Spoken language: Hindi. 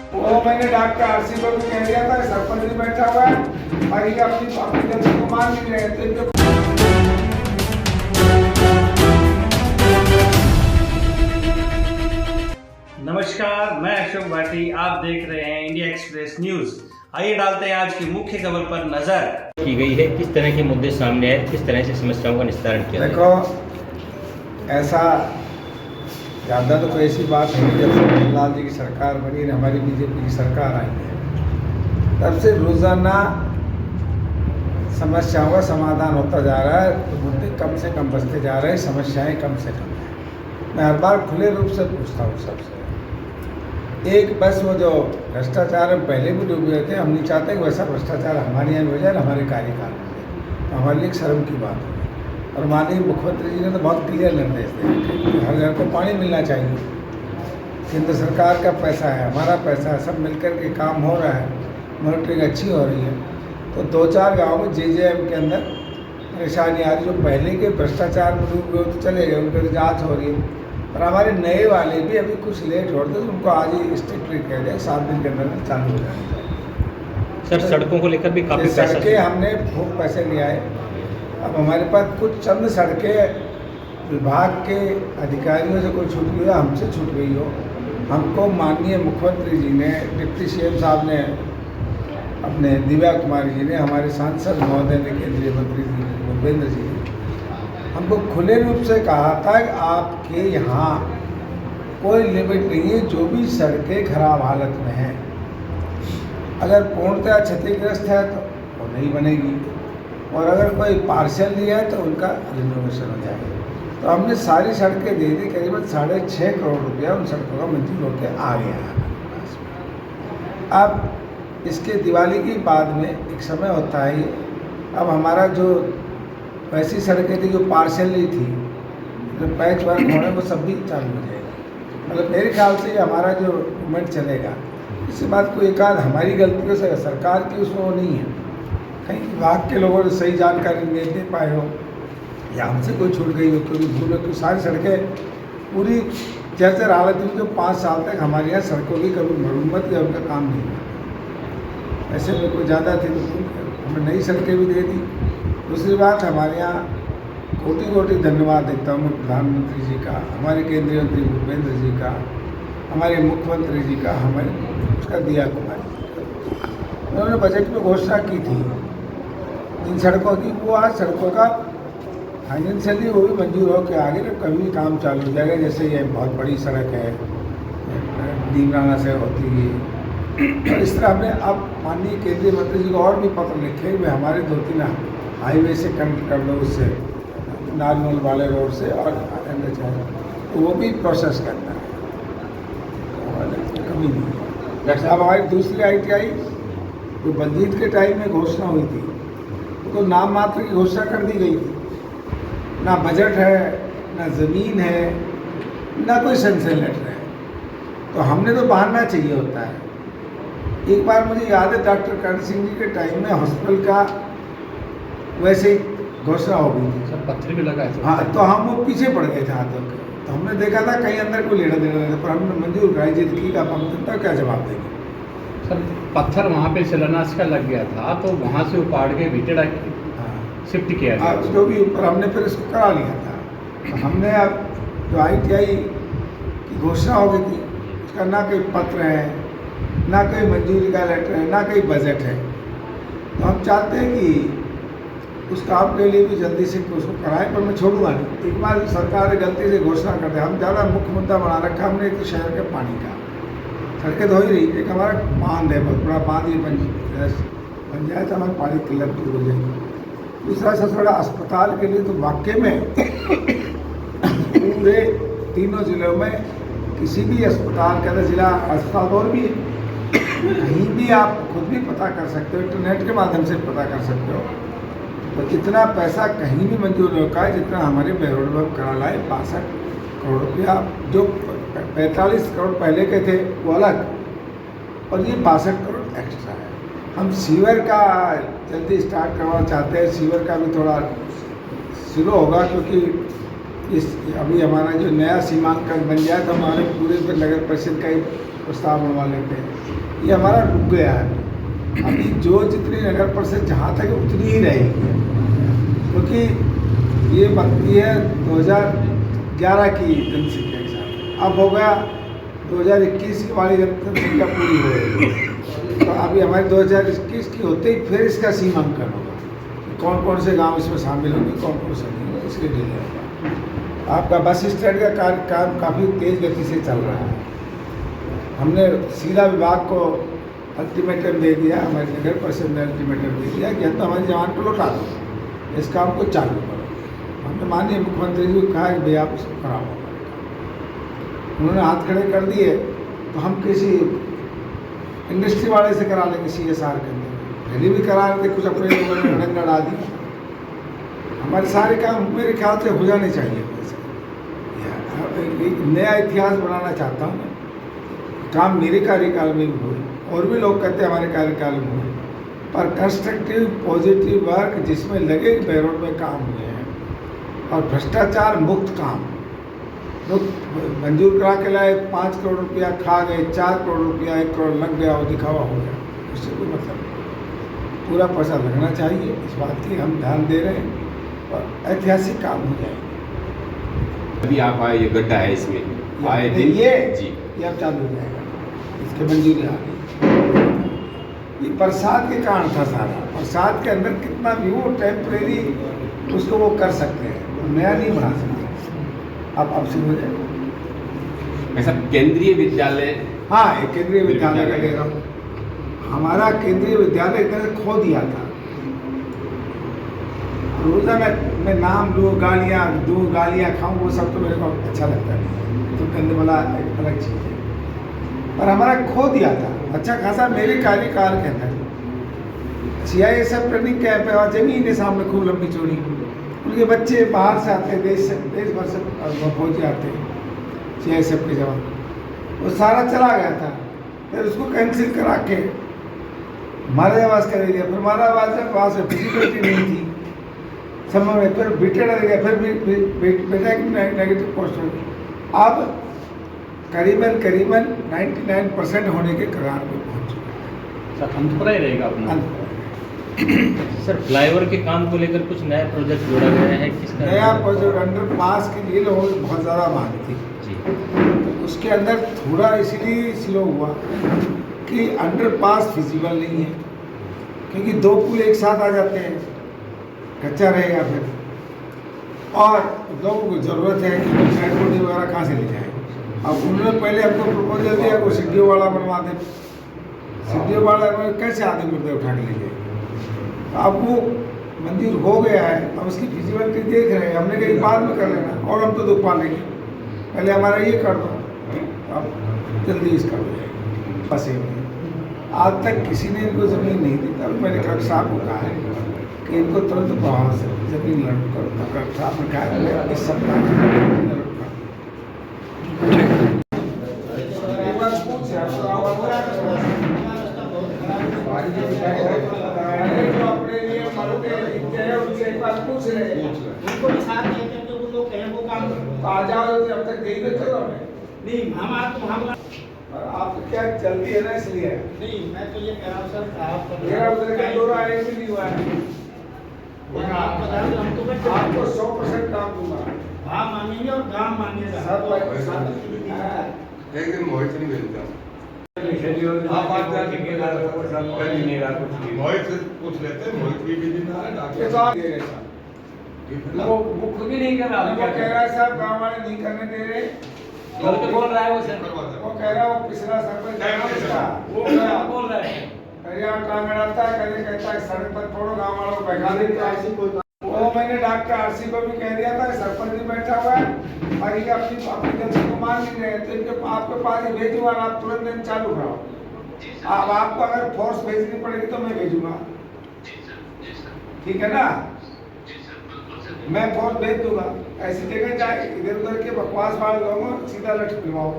वो मैंने डॉक्टर आरसी को भी कह दिया था, सरपंच भी बैठा हुआ है और ये अपनी गलती को मान नहीं रहे थे। नमस्कार, मैं अशोक भाटी, आप देख रहे हैं इंडिया एक्सप्रेस न्यूज। आइए डालते हैं आज की मुख्य खबर पर नजर। की गई है, किस तरह के मुद्दे सामने आए, किस तरह से समस्याओं का निस्तारण किया। देखो, ऐसा ज़्यादा तो कोई ऐसी बात नहीं, जब से कमलनाथ जी की सरकार बनी और हमारी बीजेपी की सरकार आई है तब से रोज़ाना समस्याओं का समाधान होता जा रहा है, तो मुद्दे कम से कम बचते जा रहे हैं, समस्याएं कम से कम हैं। मैं हर बार खुले रूप से पूछता हूँ सबसे, एक बस वो जो भ्रष्टाचार हम पहले भी डूबे हुए थे, हम नहीं चाहते कि वैसा भ्रष्टाचार हमारे यहाँ हो जाए, हमारे कार्यकाल में, तो हमारे लिए एक शर्म की बात है। और माननीय मुख्यमंत्री जी ने तो बहुत क्लियर निर्देश दिए कि हर घर को पानी मिलना चाहिए। केंद्र सरकार का पैसा है, हमारा पैसा है, सब मिलकर के काम हो रहा है, मॉनिटरिंग अच्छी हो रही है। तो 2-4 गाँव में JJM के अंदर परेशानी आ रही, जो पहले के भ्रष्टाचार में डूब गए तो चले गए, उनकी जाँच हो रही है। और हमारे नए वाले भी अभी कुछ लेट हो रहे थे, तो उनको आज ही स्ट्रिक्टली कह दिया 7 दिन के अंदर चालू हो जाना चाहिए। सर, सड़कों को लेकर भी काफ़ी सड़कें हमने खूब पैसे ले आए। अब हमारे पास कुछ चंद सड़कें विभाग के अधिकारियों से कोई छूट गई हो, हमसे छूट गई हो, हमको माननीय मुख्यमंत्री जी ने, डिप्टी CM साहब ने, अपने दिव्या कुमारी जी ने, हमारे सांसद महोदय ने, केंद्रीय मंत्री जी भूपेंद्र जी ने हमको खुले रूप से कहा था कि आपके यहाँ कोई लिमिट नहीं है, जो भी सड़कें खराब हालत में हैं, अगर पूर्णतः क्षतिग्रस्त है तो वो नहीं बनेगी, और अगर कोई पार्शियल लिया है तो उनका रिनोवेशन हो जाएगा। तो हमने सारी सड़कें दे दी, करीबन 6.5 करोड़ रुपया उन सड़कों का मंजूर होकर आ गया है। अब इसके दिवाली की बाद में एक समय होता है, अब हमारा जो वैसी सड़कें थी जो पार्शियली थी, जो पैच वर्क होने वो सब भी चालू हो जाएगा। मतलब मेरे ख्याल से हमारा जो मूवमेंट चलेगा, इसके बाद कोई एक आध हमारी गलतियों से, सरकार की उसमें वो नहीं है, कहीं विभाग के लोगों ने सही जानकारी नहीं दे पाए हो या हमसे कोई छूट गई हो, क्योंकि भूल में सारी सड़कें पूरी जर्जर हालत में, जो 5 साल तक हमारे यहाँ सड़कों की कभी मरम्मत या उनका काम नहीं हुआ। ऐसे में कोई ज़्यादा थी तो हमने नई सड़कें भी दे दी। दूसरी बात, हमारे यहाँ कोटि धन्यवाद देता हूँ मैं प्रधानमंत्री जी का, हमारे केंद्रीय मंत्री भूपेंद्र जी का, हमारे मुख्यमंत्री जी का, हमारे उसका दिया कुमारी जी का। उन्होंने बजट में घोषणा की थी इन सड़कों की, वो आज सड़कों का फाइनेंशियली वो भी मंजूर हो के आगे तो कभी भी काम चालू हो जाएगा। जैसे ये बहुत बड़ी सड़क है, दीमराना से होती है, और इस तरह हमने अब माननीय केंद्रीय मंत्री जी को और भी पत्र लिखे, वे हमारे 2-3 हाईवे से कनेक्ट कर लो, उससे नारनौल वाले रोड से, और तो वो भी प्रोसेस करना है, कमी नहीं। अब हमारी दूसरी ITI तो बलजीत के टाइम में घोषणा हुई थी, तो नाम मात्र की घोषणा कर दी गई थी, ना बजट है, ना ज़मीन है, ना कोई सेंसन लेटर है, तो हमने तो बहाना चाहिए होता है। एक बार मुझे याद है डॉक्टर कर्ण सिंह जी के टाइम में हॉस्पिटल का वैसे ही घोषणा हो गई थी, सर पत्थर भी लगा है। हाँ, तो हम वो पीछे पड़ गए थे हाथों के, तो हमने देखा था कहीं अंदर कोई लेना देना नहीं था, पर हमने मंजूर कराई जिंदगी का, हम जनता क्या जवाब देंगे। सर पत्थर वहाँ पे शिलान्यास का लग गया था, तो वहाँ से उपाड़ के भीटेड़ा शिफ्ट किया गया, जो भी ऊपर हमने फिर इसको करा लिया था। तो हमने अब जो ITI की घोषणा हो गई थी, उसका ना कोई पत्र है, ना कोई मंजूरी का लेटर है, ना कोई बजट है, तो हम चाहते हैं कि उस काम के लिए भी जल्दी से उसको कराएं, पर मैं छोड़ूंगा नहीं। एक बार सरकार ने गलती से घोषणा कर दिया, हम ज़्यादा मुख्य मुद्दा बना रखा हमने, एक तो शहर के पानी का, सड़कें तो हो ही रही, एक हमारा बांध है, बहुत बड़ा बांध, ये बन जाए तो हमारी पानी की किल्लत दूर हो जाएगी। दूसरा सबसे बड़ा अस्पताल के लिए तो वाकई में पूरे 3 जिलों में किसी भी अस्पताल के अंदर, जिला अस्पताल और भी कहीं भी आप खुद भी पता कर सकते हो, इंटरनेट के माध्यम से पता कर सकते हो, तो इतना पैसा कहीं भी मंजूर नहीं होता है जितना हमारे बेरोड में करा लाए। 62 करोड़ रुपया, जो 45 करोड़ पहले के थे वो अलग, और ये 62 करोड़ एक्स्ट्रा है। हम सीवर का जल्दी स्टार्ट करवाना चाहते हैं, सीवर का भी थोड़ा शुरू होगा, क्योंकि इस अभी हमारा जो नया सीमांकन बन जाए तो हमारे पूरे नगर परिषद का प्रस्ताव बनवा लेते हैं। ये हमारा रुक गया है। अभी जो जितनी नगर परिषद जहाँ तक है उतनी ही रहेगी, क्योंकि ये बनती है 2011 की जनसंख्या के साथ। अब हो गया 2021 की वाली जनसंख्या पूरी हो गई, तो अभी हमारी 2021 की होते ही फिर इसका सीमांकन होगा, कौन कौन से गांव इसमें शामिल होंगे, कौन कौन से नहीं होंगे, इसके लिए होगा। आपका बस स्टैंड का काम काफ़ी तेज़ गति से चल रहा है। हमने सीधा विभाग को अल्टीमेटम दे दिया, हमारी नगर परिषद ने अल्टीमेटम दे दिया कि तो हमारे जवान को लौटा दो, इस काम को चालू करो। हमने माननीय मुख्यमंत्री जी को कहा कि भैया आप इसको कराओ हमारे काम। उन्होंने हाथ खड़े कर दिए, तो हम किसी इंडस्ट्री वाले से करा लेंगे CSR के अंदर। पहले भी करा रहे थे, कुछ अपने लोगों ने रंग लड़ा दिया। हमारे सारे काम मेरे ख्याल से हो जाने चाहिए। एक नया इतिहास बनाना चाहता हूँ मैं, काम मेरे कार्यकाल में भी हुए, और भी लोग कहते हैं हमारे कार्यकाल में हुए, पर कंस्ट्रक्टिव पॉजिटिव वर्क जिसमें लगे बैरोड में काम हुए हैं, और भ्रष्टाचार मुक्त काम। लोग मंजूर करा के लाए, 5 करोड़ रुपया खा गए, 4 करोड़ रुपया 1 करोड़ लग गया, वो दिखावा हो गया, उससे कोई मतलब नहीं। पूरा पैसा लगना चाहिए, इस बात की हम ध्यान दे रहे हैं, और ऐतिहासिक काम हो जाएगा। अभी आप आए, ये गड्ढा है इसमें आए दिन ये जी, ये अब चालू हो जाएगा, इसके मंजूरी आ गई। ये बरसात के कारण था सारा, बरसात के अंदर कितना भी वो टेम्परेरी उसको वो कर सकते हैं, नया नहीं बना सकते। अब शुरू हो जाएगा। ऐसा केंद्रीय विद्यालय, हाँ, एक केंद्रीय विद्यालय का ले रहा हूँ। हमारा केंद्रीय विद्यालय इधर खो दिया था। रोजाना मैं नाम लूँ, गालियाँ दूँ, गालियाँ खाऊँ, वो सब तो मेरे को अच्छा लगता नहीं, तो करने वाला एक अलग चीज़ है। पर हमारा खो दिया था अच्छा खासा मेरे कार्यकाल के अंदर। CISF ट्रेनिंग कैंप है, और जमीन है सामने खूब लंबी चौड़ी, उनके बच्चे बाहर से आते, देश भर से फौजी आते, CISF के जवान, वो सारा चला गया था। फिर उसको कैंसिल करा के मारावास कर दिया, फिर मारावास वहाँ से फिजिबिलिटी नहीं थी समय में, फिर बिटेड रह गया, फिर बेटा की नेगेटिव पोस्ट हो गई। अब करीबन 99% होने के कगार पर पहुँच चुका है। सर अंतपुरा ही रहेगा अपना। सर फ्लाईओवर के काम को लेकर कुछ नया प्रोजेक्ट जोड़ा गया है, किसका नया प्रोजेक्ट अंडरपास के लिए लोगों की बहुत ज़्यादा मांग थी जी, तो उसके अंदर थोड़ा इसलिए स्लो हुआ कि अंडरपास फिजिबल नहीं है, क्योंकि 2 पुल एक साथ आ जाते हैं, कच्चा रहेगा फिर, और लोगों को ज़रूरत है कि पेट्रोल वगैरह कहाँ से ले जाए। अब उन्होंने पहले हमको प्रपोजल दिया कि सीढ़ियों वाला बनवा दें, सीढ़ियों वाला कैसे आदमी मुर्दे उठा के ले जाए। अब वो मंजूर हो गया है, अब उसकी फिजिबिलिटी देख रहे हैं। हमने कहीं बाद में कर लेना, और हम तो दुख पा लेंगे, पहले हमारा ये कर दो, अब जल्दी इसका हो जाएगा। फंसे हुए आज तक किसी ने इनको ज़मीन नहीं दी। तब मैंने कलेक्टर साहब को कहा है कि इनको तुरंत प्रभाव से ज़मीन लौट करो। तो कलेक्टर साहब ने कहा इस सप्ताह पूछ रहे उनको भी साथ लेते हैं, तो वो लोग कहें वो काम आ जाओ, अब तक गई तो चलो नहीं, हम और आप क्या जल्दी है ना, इसलिए नहीं, मैं तो ये कह रहा हूँ सर, आप मेरा उधर का दौरा एक भी नहीं हुआ है। आप बता दो, हम तो आपको 100% काम दूंगा, हाँ मानेंगे और काम मानिएगा। सब एक दिन मोहित नहीं मिलता, मोहित से पूछ लेते, मोहित भी बिजी ना है, ये तो आप दे रहे साहब, वो खुद ही नहीं कर रहा, वो कह रहा है साहब गाँव वाले नहीं करने दे रहे, गलत बोल रहा है वो सर, वो कह रहा है वो पिछला सरपंच वो बोल रहा है। हरियाणा टांग अड़ाता है, कभी कहता है सड़क पर छोड़ो, गाँव वालों को बैठा देते। वो मैंने डॉक्टर RC को भी कह दिया था, सरपंच भी बैठा हुआ है और ये अपनी गलती को मान नहीं रहे, तो इनके आपके पास ही भेजूंगा, आप तुरंत दिन चालू कराओ। अब आपको अगर फोर्स भेजनी पड़ेगी तो मैं भेजूंगा, ठीक है ना, मैं फोर्स भेज दूंगा। ऐसी जगह जाए इधर उधर के बकवास वाले लोगों सीधा लट फिरवाओ।